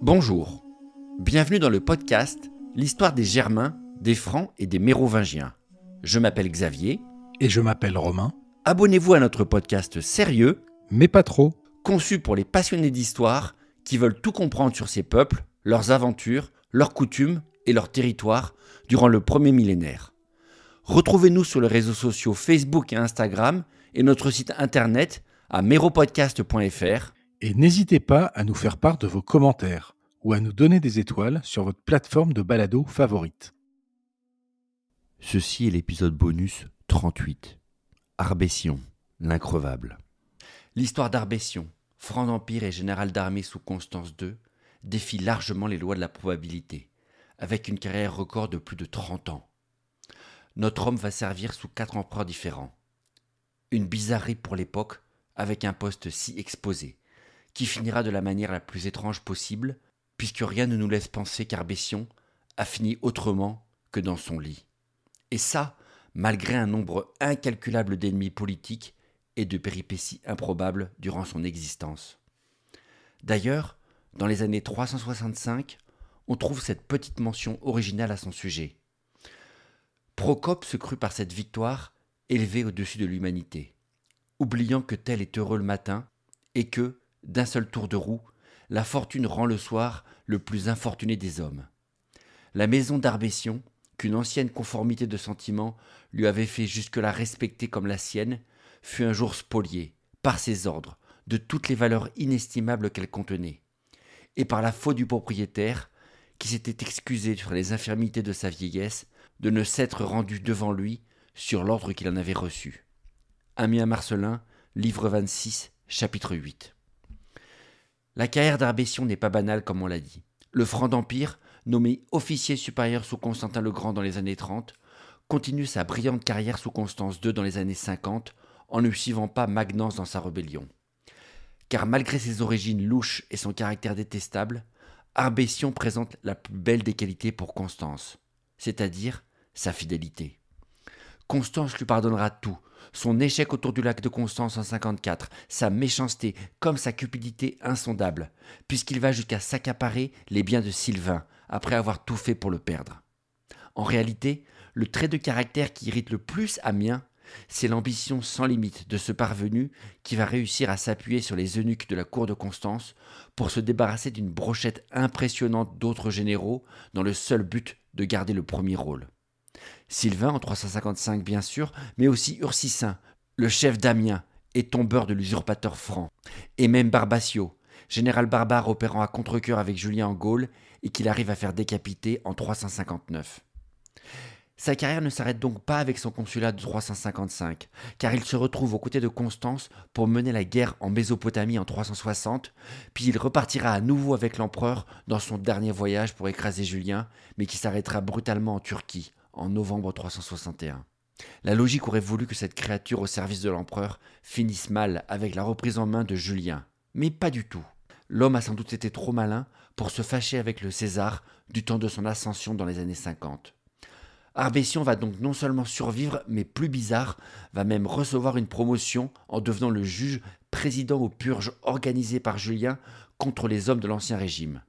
Bonjour, bienvenue dans le podcast L'histoire des Germains, des Francs et des Mérovingiens. Je m'appelle Xavier. Et je m'appelle Romain. Abonnez-vous à notre podcast sérieux, Mais pas trop. conçu pour les passionnés d'histoire qui veulent tout comprendre sur ces peuples, leurs aventures, leurs coutumes et leurs territoires durant le premier millénaire. Retrouvez-nous sur les réseaux sociaux Facebook et Instagram et notre site internet à meropodcast.fr. Et n'hésitez pas à nous faire part de vos commentaires ou à nous donner des étoiles sur votre plateforme de balado favorite. Ceci est l'épisode bonus 38. Arbétion, l'increvable. L'histoire d'Arbétion, franc d'empire et général d'armée sous Constance II, défie largement les lois de la probabilité, avec une carrière record de plus de 30 ans. Notre homme va servir sous 4 empereurs différents. Une bizarrerie pour l'époque, avec un poste si exposé, qui finira de la manière la plus étrange possible, puisque rien ne nous laisse penser qu'Arbétion a fini autrement que dans son lit. Et ça, malgré un nombre incalculable d'ennemis politiques et de péripéties improbables durant son existence. D'ailleurs, dans les années 365, on trouve cette petite mention originale à son sujet. Procope se crut par cette victoire élevé au-dessus de l'humanité, oubliant que tel est heureux le matin et que, d'un seul tour de roue, la fortune rend le soir le plus infortuné des hommes. La maison d'Arbétion, qu'une ancienne conformité de sentiments lui avait fait jusque-là respecter comme la sienne, fut un jour spoliée, par ses ordres, de toutes les valeurs inestimables qu'elle contenait, et par la faute du propriétaire, qui s'était excusé sur les infirmités de sa vieillesse, de ne s'être rendu devant lui sur l'ordre qu'il en avait reçu. Ammien Marcellin, livre 26, chapitre 8. La carrière d'Arbétion n'est pas banale comme on l'a dit. Le Franc d'Empire, nommé officier supérieur sous Constantin le Grand dans les années 30, continue sa brillante carrière sous Constance II dans les années 50 en ne suivant pas Magnence dans sa rébellion. Car malgré ses origines louches et son caractère détestable, Arbétion présente la plus belle des qualités pour Constance, c'est-à-dire sa fidélité. Constance lui pardonnera tout, son échec autour du lac de Constance en 54, sa méchanceté comme sa cupidité insondable, puisqu'il va jusqu'à s'accaparer les biens de Sylvain, après avoir tout fait pour le perdre. En réalité, le trait de caractère qui irrite le plus Ammien, c'est l'ambition sans limite de ce parvenu qui va réussir à s'appuyer sur les eunuques de la cour de Constance pour se débarrasser d'une brochette impressionnante d'autres généraux dans le seul but de garder le premier rôle. Sylvain en 355 bien sûr, mais aussi Ursicin, le chef d'Amiens et tombeur de l'usurpateur franc, et même Barbatio, général barbare opérant à contre-cœur avec Julien en Gaule et qu'il arrive à faire décapiter en 359. Sa carrière ne s'arrête donc pas avec son consulat de 355, car il se retrouve aux côtés de Constance pour mener la guerre en Mésopotamie en 360, puis il repartira à nouveau avec l'empereur dans son dernier voyage pour écraser Julien, mais qui s'arrêtera brutalement en Turquie, en novembre 361. La logique aurait voulu que cette créature au service de l'empereur finisse mal avec la reprise en main de Julien, mais pas du tout. L'homme a sans doute été trop malin pour se fâcher avec le César du temps de son ascension dans les années 50. Arbétion va donc non seulement survivre, mais plus bizarre, va même recevoir une promotion en devenant le juge président aux purges organisées par Julien contre les hommes de l'Ancien Régime.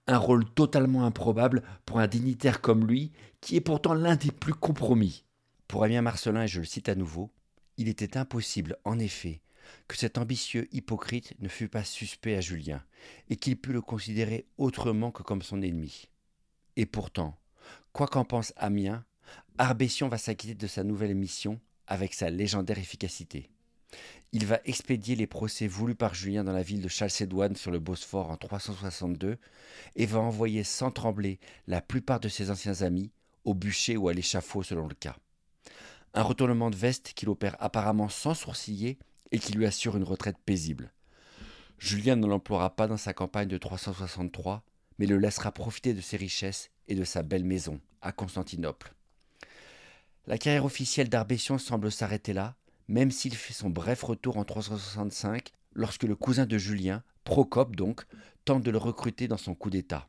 Un rôle totalement improbable pour un dignitaire comme lui, qui est pourtant l'un des plus compromis. Pour Ammien Marcellin, et je le cite à nouveau, « Il était impossible, en effet, que cet ambitieux hypocrite ne fût pas suspect à Julien, et qu'il pût le considérer autrement que comme son ennemi. Et pourtant, quoi qu'en pense Ammien, Arbétion va s'acquitter de sa nouvelle mission avec sa légendaire efficacité. Il va expédier les procès voulus par Julien dans la ville de Chalcédoine sur le Bosphore en 362 et va envoyer sans trembler la plupart de ses anciens amis au bûcher ou à l'échafaud selon le cas. Un retournement de veste qu'il opère apparemment sans sourciller et qui lui assure une retraite paisible. Julien ne l'emploiera pas dans sa campagne de 363, mais le laissera profiter de ses richesses et de sa belle maison, à Constantinople. La carrière officielle d'Arbétion semble s'arrêter là, même s'il fait son bref retour en 365, lorsque le cousin de Julien, Procope donc, tente de le recruter dans son coup d'État.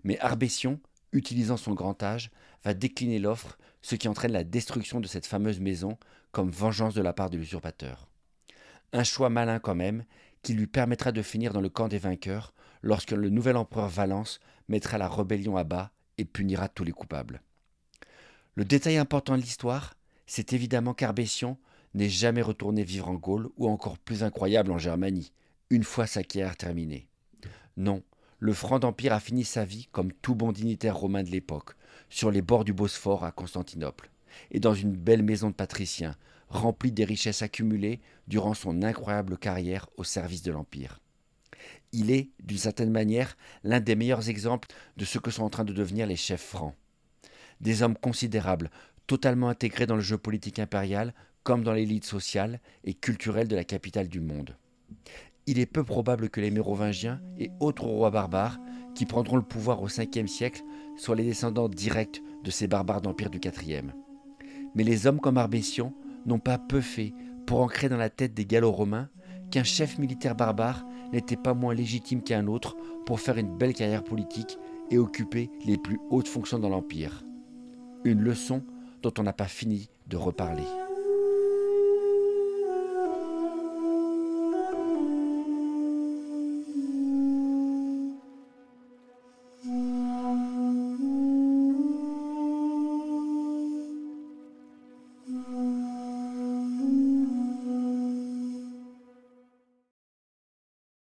Mais Arbétion, utilisant son grand âge, va décliner l'offre, ce qui entraîne la destruction de cette fameuse maison comme vengeance de la part de l'usurpateur. Un choix malin quand même, qui lui permettra de finir dans le camp des vainqueurs lorsque le nouvel empereur Valence mettra la rébellion à bas et punira tous les coupables. Le détail important de l'histoire, c'est évidemment qu'Arbétion n'est jamais retourné vivre en Gaule ou encore plus incroyable en Germanie, une fois sa carrière terminée. Non, le Franc d'Empire a fini sa vie comme tout bon dignitaire romain de l'époque, sur les bords du Bosphore à Constantinople, et dans une belle maison de patricien, remplie des richesses accumulées durant son incroyable carrière au service de l'Empire. Il est, d'une certaine manière, l'un des meilleurs exemples de ce que sont en train de devenir les chefs francs. Des hommes considérables, totalement intégrés dans le jeu politique impérial, comme dans l'élite sociale et culturelle de la capitale du monde. Il est peu probable que les Mérovingiens et autres rois barbares qui prendront le pouvoir au 5e siècle soient les descendants directs de ces barbares d'Empire du 4e. Mais les hommes comme Arbétion n'ont pas peu fait pour ancrer dans la tête des Gallo-Romains qu'un chef militaire barbare n'était pas moins légitime qu'un autre pour faire une belle carrière politique et occuper les plus hautes fonctions dans l'Empire. Une leçon dont on n'a pas fini de reparler.